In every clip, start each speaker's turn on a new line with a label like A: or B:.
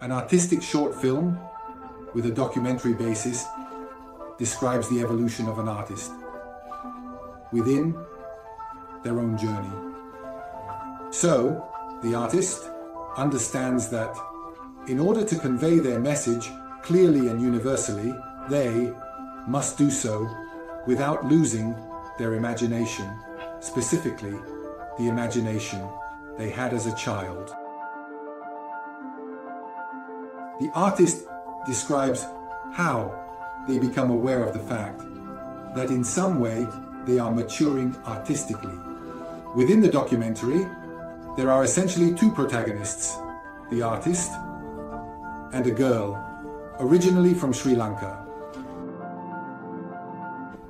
A: An artistic short film with a documentary basis describes the evolution of an artist within their own journey. So, the artist understands that in order to convey their message clearly and universally, they must do so without losing their imagination, specifically the imagination they had as a child. The artist describes how they become aware of the fact that in some way they are maturing artistically. Within the documentary, there are essentially two protagonists, the artist and a girl, originally from Sri Lanka.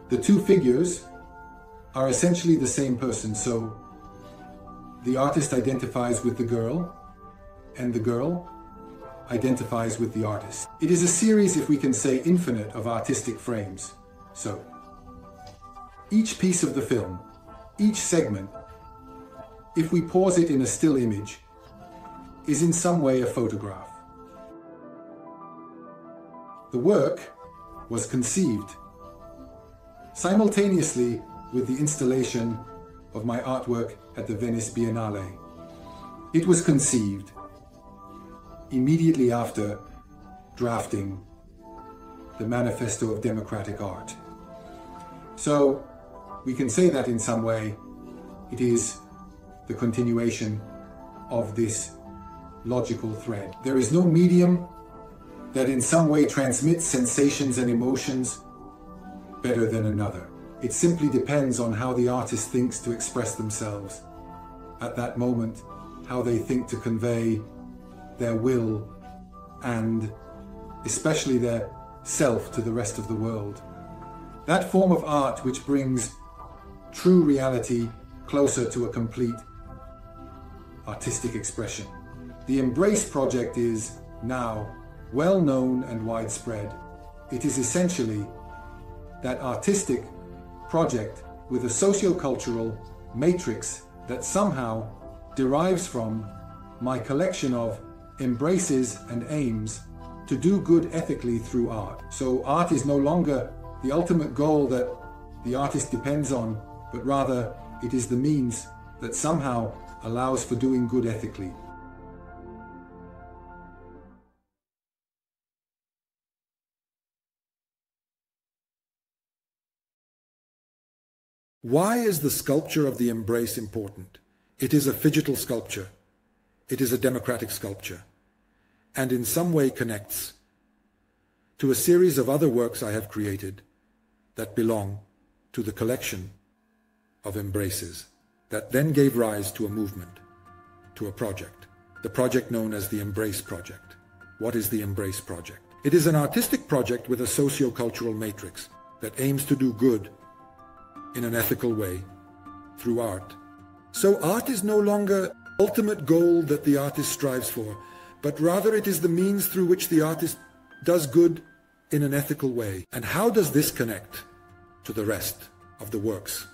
A: The two figures are essentially the same person, so the artist identifies with the girl, and the girl identifies with the artist. It is a series, if we can say, infinite of artistic frames. So, each piece of the film, each segment, if we pause it in a still image, is in some way a photograph. The work was conceived simultaneously with the installation of my artwork at the Venice Biennale. It was conceived immediately after drafting the Manifesto of Democratic Art. So we can say that in some way it is the continuation of this logical thread. There is no medium that in some way transmits sensations and emotions better than another. It simply depends on how the artist thinks to express themselves at that moment, how they think to convey their will and especially their self to the rest of the world. That form of art which brings true reality closer to a complete artistic expression. The Embrace project is now well known and widespread. It is essentially that artistic project with a socio-cultural matrix that somehow derives from my collection of embraces and aims to do good ethically through art. So art is no longer the ultimate goal that the artist depends on, but rather it is the means that somehow allows for doing good ethically.
B: Why is the sculpture of the Embrace important? It is a phygital sculpture. It is a democratic sculpture, and in some way connects to a series of other works I have created that belong to the collection of embraces that then gave rise to a movement, to a project, the project known as the Embrace Project. What is the Embrace Project? It is an artistic project with a socio-cultural matrix that aims to do good in an ethical way through art. So art is no longer the ultimate goal that the artist strives for, but rather it is the means through which the artist does good in an ethical way. And how does this connect to the rest of the works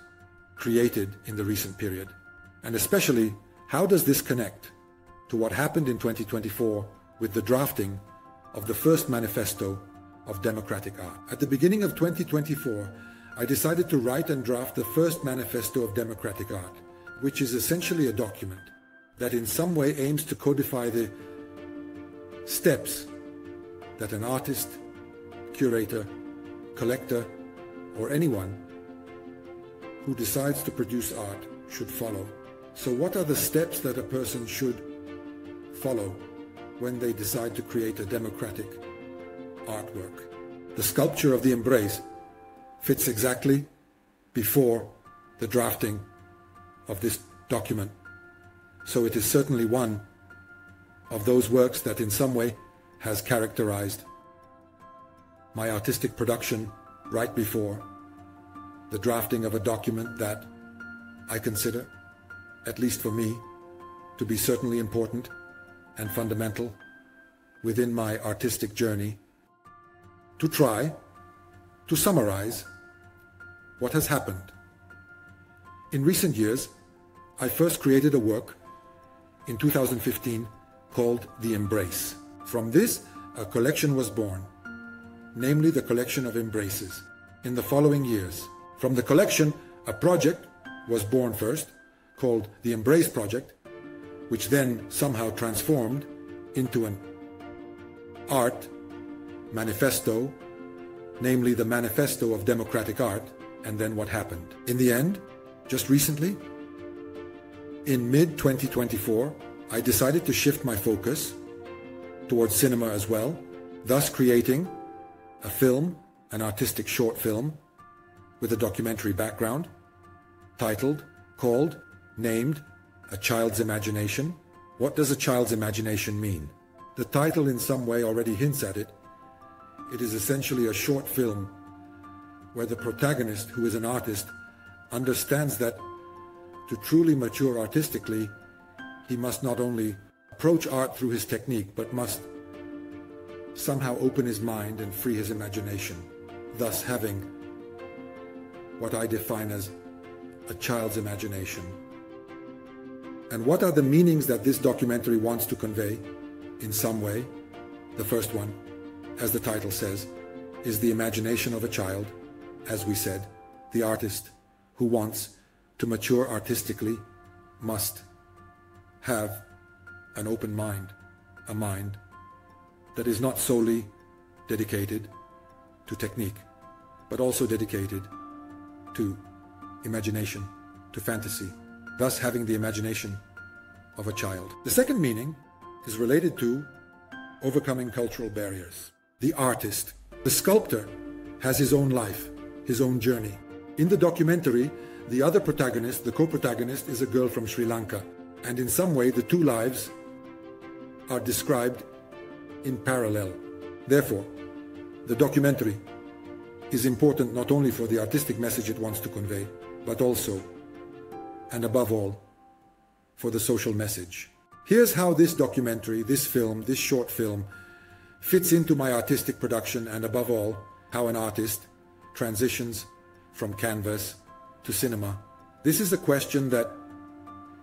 B: created in the recent period? And especially, how does this connect to what happened in 2024 with the drafting of the first Manifesto of Democratic Art? At the beginning of 2024, I decided to write and draft the first Manifesto of Democratic Art, which is essentially a document that in some way aims to codify the steps that an artist, curator, collector, or anyone who decides to produce art should follow. So what are the steps that a person should follow when they decide to create a democratic artwork? The sculpture of the Embrace fits exactly before the drafting of this document. So it is certainly one of those works that in some way has characterized my artistic production right before the drafting of a document that I consider, at least for me, to be certainly important and fundamental within my artistic journey, to try to summarize what has happened. In recent years, I first created a work in 2015 called The Embrace. From this, a collection was born, namely the collection of embraces, in the following years. From the collection, a project was born first, called the Embrace Project, which then somehow transformed into an art manifesto, namely the Manifesto of Democratic Art, and then what happened. In the end, just recently, in mid-2024, I decided to shift my focus towards cinema as well, thus creating a film, an artistic short film, with a documentary background, named A Child's Imagination. What does a child's imagination mean? The title in some way already hints at it. It is essentially a short film where the protagonist, who is an artist, understands that to truly mature artistically, he must not only approach art through his technique, but must somehow open his mind and free his imagination, thus having what I define as a child's imagination. And what are the meanings that this documentary wants to convey in some way? The first one, as the title says, is the imagination of a child. As we said, the artist who wants to mature artistically must have an open mind, a mind that is not solely dedicated to technique, but also dedicated to imagination, to fantasy, thus having the imagination of a child. The second meaning is related to overcoming cultural barriers. The artist, the sculptor, has his own life, his own journey. In the documentary, the other protagonist, the co-protagonist, is a girl from Sri Lanka, and in some way the two lives are described in parallel. Therefore, the documentary is important not only for the artistic message it wants to convey, but also, and above all, for the social message. Here's how this documentary, this film, this short film, fits into my artistic production, and above all, how an artist transitions from canvas to cinema. This is a question that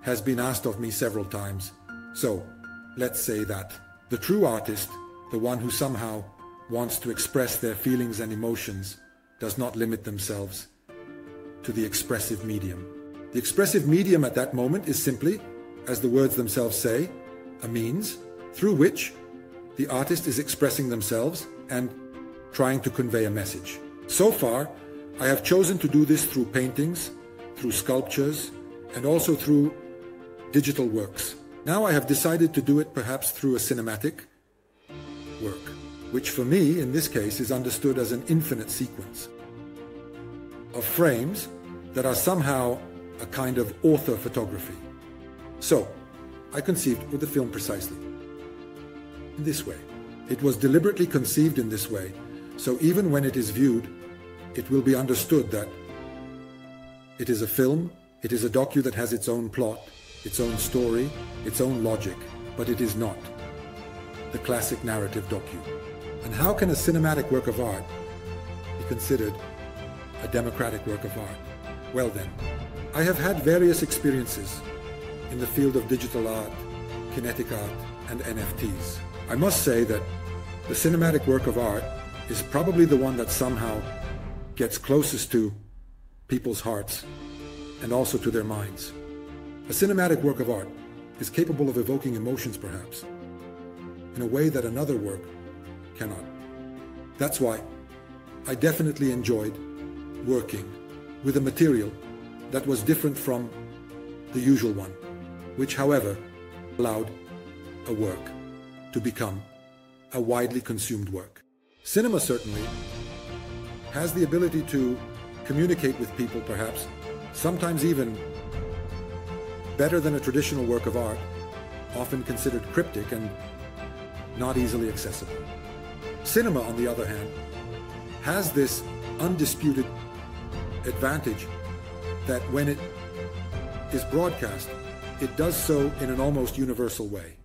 B: has been asked of me several times. So, let's say that the true artist, the one who somehow wants to express their feelings and emotions, does not limit themselves to the expressive medium. The expressive medium at that moment is simply, as the words themselves say, a means through which the artist is expressing themselves and trying to convey a message. So far, I have chosen to do this through paintings, through sculptures, and also through digital works. Now I have decided to do it perhaps through a cinematic work, which for me, in this case, is understood as an infinite sequence of frames that are somehow a kind of author photography. So, I conceived with the film precisely in this way. It was deliberately conceived in this way, so even when it is viewed, it will be understood that it is a film, it is a docu that has its own plot, its own story, its own logic, but it is not the classic narrative docu. And how can a cinematic work of art be considered a democratic work of art? Well then, I have had various experiences in the field of digital art, kinetic art, and NFTs. I must say that the cinematic work of art is probably the one that somehow gets closest to people's hearts and also to their minds. A cinematic work of art is capable of evoking emotions, perhaps, in a way that another work cannot. That's why I definitely enjoyed working with a material that was different from the usual one, which, however, allowed a work to become a widely consumed work. Cinema certainly has the ability to communicate with people, perhaps, sometimes even better than a traditional work of art, often considered cryptic and not easily accessible. Cinema, on the other hand, has this undisputed advantage that when it is broadcast, it does so in an almost universal way.